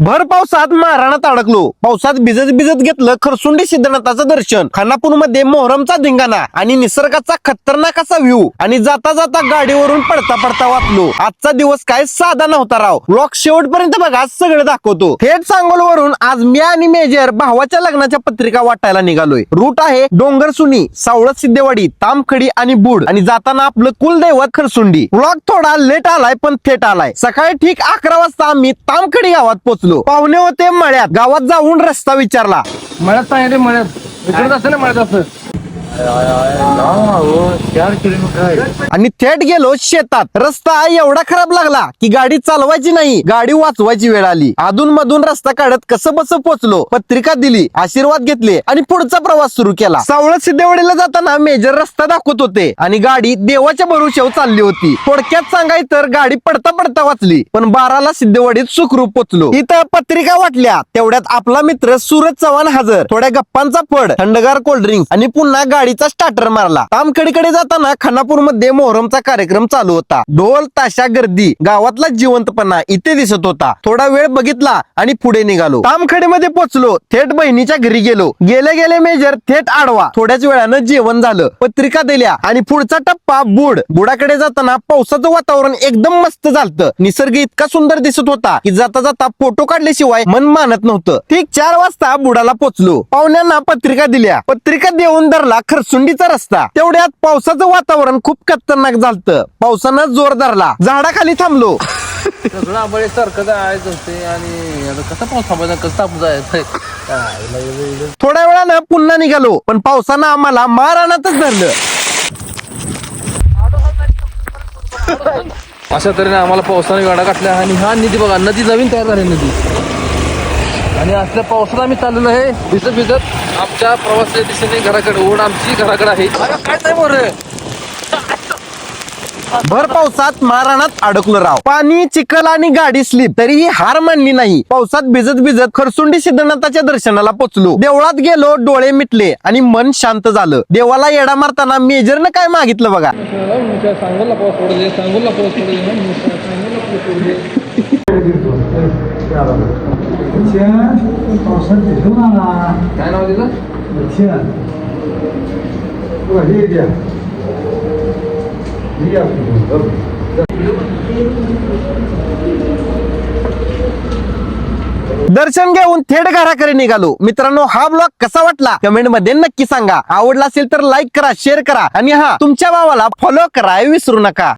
भर पावसात महाराणात अडकलो. पावसात भिजत भिजत घेतलं खरसुंडी सिद्धनाथाचं दर्शन. खानापूर मध्ये मोहरमचा धिंगाणा आणि निसर्गाचा खतरनाक असा व्ह्यू आणि जाता जाता गाडीवरून पडता पडता वाचलो. आजचा दिवस काय साधा नव्हता राव. ब्लॉग शेवटपर्यंत बघा, सगळं दाखवतो. थेट सांगोलवरून आज मी आणि मेजर भावाच्या लग्नाच्या पत्रिका वाटायला निघालोय. रूट आहे डोंगरसुनी, सावळत, सिद्धेवाडी, तामखडी आणि बुड आणि जाताना आपलं कुलदैवत खरसुंडी. ब्लॉग थोडा लेट आलाय पण थेट आलाय. सकाळी ठीक 11 वाजता आम्ही तामखडी गावात पोहोचलो. पाहुणे होते मळ्यात. गावात जाऊन रस्ता विचारला. मळ्यात सांगितले, मळ्यात विचारत असतं ना, मळ्यात असतं. आणि थेट गेलो शेतात. रस्ता एवढा खराब लागला की गाडी चालवायची नाही, गाडी वाचवायची वेळ आली. अधून मधून रस्ता काढत कसं बस पोहोचलो. पत्रिका दिली, आशीर्वाद घेतले आणि पुढचा प्रवास सुरू केला. सावळत सिद्धेवाडीला जाताना मेजर रस्ता दाखवत होते आणि गाडी देवाच्या भरोश्यावर चालली होती. थोडक्यात सांगाय तर गाडी पडता पडता वाचली, पण 12ला सिद्धेवाडीत सुखरूप पोहोचलो. इथं पत्रिका वाटल्या तेवढ्यात आपला मित्र सूरज चव्हाण हजर. थोड्या गप्पांचा फड, थंडगार कोल्ड्रिंक आणि पुन्हा गाडीचा स्टार्टर मारला. तामखडीकडे जाताना खानापूर मध्ये मोहरमचा कार्यक्रम चालू होता. ढोल ताशा, गर्दी, गावातला जिवंतपणा इथे दिसत होता. थोडा वेळ बघितला आणि पुढे निघालो. तामखडीमध्ये पोहोचलो. थेट बहिणीच्या घरी गेलो. गेले गेले मेजर थेट आडवा. थोड्याच वेळानं जेवण झालं, पत्रिका दिल्या आणि पुढचा टप्पा बुड. बुडाकडे जाताना पावसाचं वातावरण एकदम मस्त झालतं. निसर्ग इतका सुंदर दिसत होता की जाता जाता फोटो काढल्याशिवाय मन मानत नव्हतं. ठीक 4 वाजता बुडाला पोहोचलो. पाहुण्यांना पत्रिका दिल्या. पत्रिका देऊन धरला खरसुंडीचा रस्ता. तेवढ्यात पावसाचं वातावरण खूप खतरनाक झालतं. पावसानं जोर धरला. झाडाखाली थांबलो. सगळं आंबळे सारखं जायचं होते आणि आता कसा पाऊस थांबायचा, कसं तापून जायचं. थोड्या वेळानं पुन्हा निघालो, पण पावसानं आम्हाला माराणातच धरलं. अशा तऱ्हेने आम्हाला पावसाने गाडा काढल्या आणि हा नदी बघा, नदी नवीन तयार झाली नदी. आणि असल्या पावसात आम्ही चाललेलो आहे भिजत भिजत आमच्या प्रवासाच्या दिशेने घराकडे. ओढ आमची घराकडे आहे. काय नाही मोर, भर पावसात माराणात अडकलो राव. पाणी, चिखल आणि गाडी स्लिप, तरीही हार मानली नाही. पावसात भिजत भिजत खरसुंडी सिद्धनाथाच्या दर्शनाला पोहोचलो. देवळात गेलो, डोळे मिटले आणि मन शांत झालं. देवाला येडा मारताना मेजरनं काय मागितलं बघा. सांगोला पाऊस पडू दे, सांगोला पाऊस पडू दे, सांगोला पाऊस पडू दे. पावसात भिजून आला. काय नाव तिचं? दर्शन घेऊन थेट घराकडे निघालो. मित्रांनो, हा ब्लॉग कसा वाटला कमेंट मध्ये नक्की सांगा. आवडला असेल तर लाईक करा, शेअर करा आणि हा तुमच्या भावाला फॉलो करा विसरू नका.